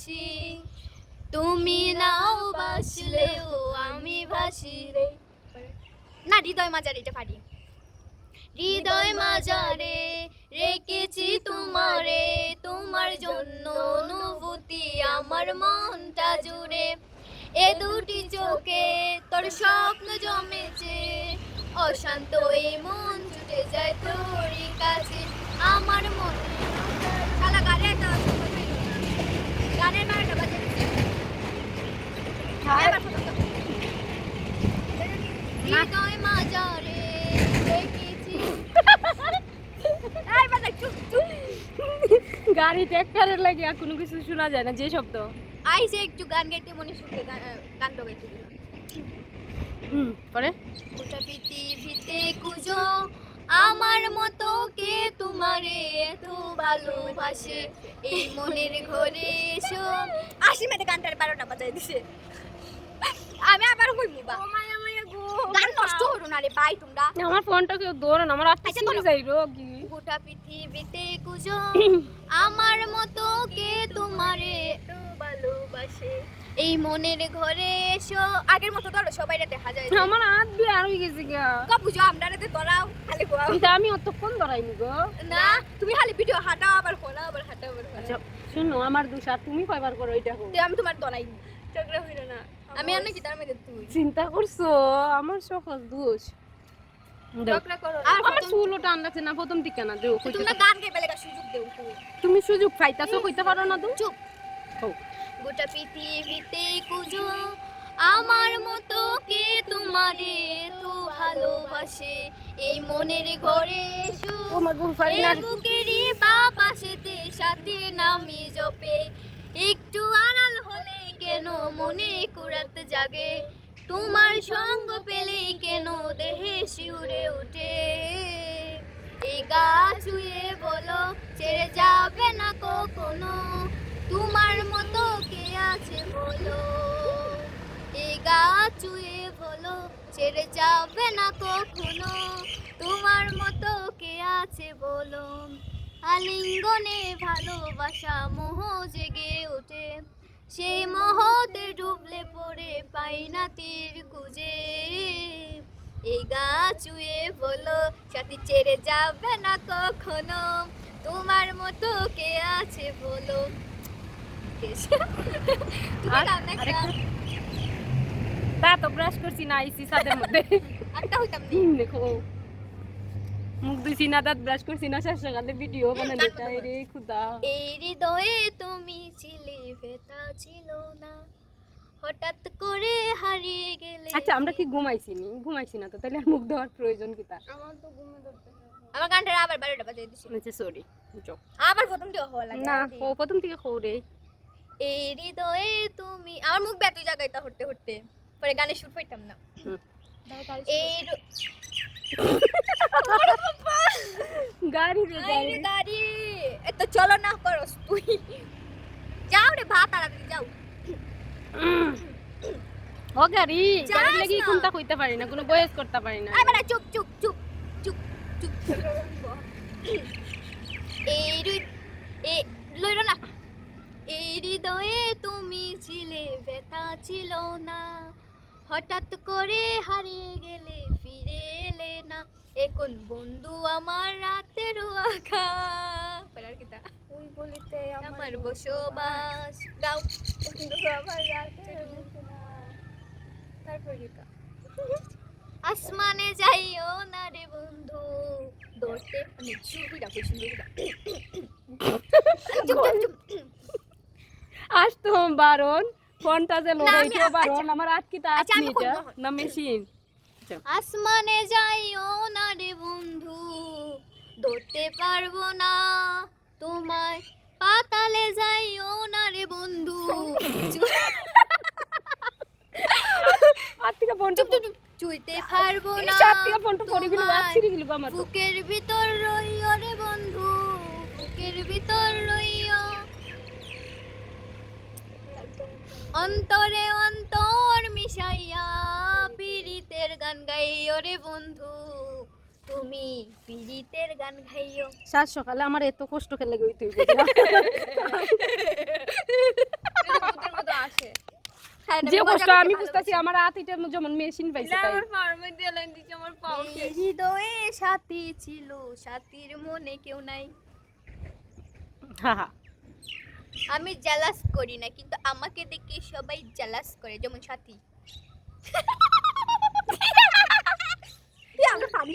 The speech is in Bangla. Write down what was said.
ভাসি, তুমি নাও বাসলেও আমি ভাসি রে। না হৃদয় মাজারে এটা পারি। হৃদয় মাজারে রেখেছি তোমারে, তোমার জন্য অনুভূতি আমার মনটা জুড়ে। এ দুটি চোখে তোর স্বপ্ন জমেছে, অশান্ত এই মন ছুটে যায় তোরই কাছে। আমার মনে শালা গানের একটা গানের বারোটা বাজে দিচ্ছে। এবার শোনো তো। হৃদয় মাজারে রেখেছি। এই বাজে চুপ চুপ। গাড়ি ট্র্যাক্টরের লাগে আর কোনো কিছু শোনা যায় না যে শব্দ। আইসে একটু গান গাইতে মনে সুখে গান গাইতে দিল। পরে গোটা পৃথিবীতে খুঁজো আমার মতো কে তোমারে এত ভালোবাসে, এই মনের ঘরে এসো। আসি মেতে গানটার 12টা বাজাই দিছে। আমি আবার কইমু বা গান নষ্ট হলো না রে ভাই তোমরা। আমার ফোনটা কেউ ধরো না, আমার আত্মা আচ্ছা, চলে ধরো। যাই রোগী। গোটা পৃথিবীতে খুঁজো আমার মতো কে তোমারে এত ভালোবাসে, এই মনের ঘরে এসো। আগের মতো ধরো সবাই দেখা যায় না। আমার হাত দিয়ে আর হয়ে গেছে গা। কা বুঝো আমরা রে ধরাও খালি গোয়া কিন্তু আমি অতক্ষণ ধরাইনি গো। না, তুমি খালি ভিডিও হাঁটাও আবার খোলা আবার হাঁটাও আবার খোলা। আচ্ছা শুনো, আমার দোষ আর তুমি কয়বার করো এটা হোক। আমি তোমার ধরাই ঝগড়া হইল না। আমি আর নাকি তার মধ্যে তুই চিন্তা করছো আমার সকল দোষ। ঝগড়া করো। আমার চুলও টান লাগছে না প্রথম দিকে না দেও। তোমরা গান গাইবে লাগা সুযোগ দেও তুমি। তুমি সুযোগ পাইতাছো কইতে পারো না তো। চুপ। হোক। গোটা পৃথিবীতে খুঁজো আমার মতো কে তোমারে এত ভালোবাসে, এই মনের ঘরে এসো। আমার বউ পারি না। এই বুকেরই বা পাশেতে সাথে নামি জপে, একটু আড়াল হলে কেন মনে কুরাত জাগে, তোমার সঙ্গ পেলে কেন দেহে শিউরে ওঠে। এই গা ছুঁয়ে বলো ছেড়ে যাবে না কখনো, তোমার মতো কে আছে বলো। এই গা ছুঁয়ে বলো ছেড়ে যাবে না কখনো, তোমার মতো কে আছে বলো। আলিঙ্গনে ভালোবাসা মোহ জেগে ওঠে, সেই মোহতে ডুবলে পড়ে পাই না তীর খুঁজে। এই গা ছুঁয়ে বলো সাথী ছেড়ে যাবে না কখনো, তোমার মতো কে আছে বলো। তুমি গান একটা তা তো ব্রাশ করছি না আইসি সাদের মধ্যে। একটা হইতাম নি। দেখো মুখ ধুইছি না, দাঁত ব্রাশ করছি না, শেষ সকালে ভিডিও বানানো চাই রে খুদা। এই হৃদয়ে তুমি ছিলে ব্যথা ছিল না, হঠাৎ করে হারিয়ে গেলে। আচ্ছা আমরা কি ঘুমাইছি নি? ঘুমাইছি না তো, তাহলে আর মুখ ধোয়ার প্রয়োজন কি তার? আমার গানটা আবার 12টা বাজে দিছি। আচ্ছা সরি। আবার প্রথম দিয়ে হওয়া লাগে না ও প্রথম থেকে খৌ রে। এই হৃদয়ে তুমি, আমার মুখ ব্যথা জায়গাটা হটতে হটতে পরে গানে সুর পাইতাম না। এই গাড়ি রে গাড়ি। গাড়ি এত চলো না করস তুই, যাও রে ভাত তাড়াতাড়ি যাও। ও গাড়ি যাস গাড়ি লাগি না। কোনটা কইতে পারি না, কোনো বয়স করতে পারি না। আই বেটা চুপ চুপ চুপ চুপ চুপ। এই লইরো না। এই হৃদয়ে তুমি ছিলে ব্যথা ছিল না, হঠাৎ করে হারিয়ে গেলে ফিরে এলে না, এখন বন্ধু আমার রাতের আঁখা। পড়ার কিতা ওই বলিতে আমার বসবাস গাও, বন্ধু আমার রাতের আঁখা। তারপর কিতা আসমানে যাইও না রে বন্ধু, ধরতে আমি চুপিটা কই সুন্দর আজ তো বারণ ফোনটা যে না, লড়াইতে আমি- বারণ, আচ্ছা। আমার আটকিটা আচ্ছা, আমি আটকিটা করবো। না মেশিন। আসমানে যাইও না রে বন্ধু, ধরতে পারবো না তোমায়, পাতালে যাইও না রে বন্ধু। আটকিটা ফোনটা চুইতে পারবো না আটকিটা ফোনটা পড়ে গেল, তোমায়, আটকিরে গেল আমার তো। বুকের ভিতর রইও রে বন্ধু, বুকের ভিতর রইও, অন্তরে অন্তর মিশাইয়া পীড়িতের গান গাইও রে বন্ধু, তুমি পীড়িতের গান গাইও। সাত সকালে আমার এত কষ্ট খেলে গই তুই যে কষ্ট আমি বুঝতাছি আমার হাত এটা যেমন মেশিন পাইছে তাই আমার পাওয়ার মধ্যে লাইন দিছে আমার পাও এই হৃদয়ে সাথী ছিল, সাথীর মনে কেউ নাই। হা হা আমি জেলাস করি না, কিন্তু আমাকে দেখে সবাই জেলাস করে, যেমন সাথী। আমরা পারি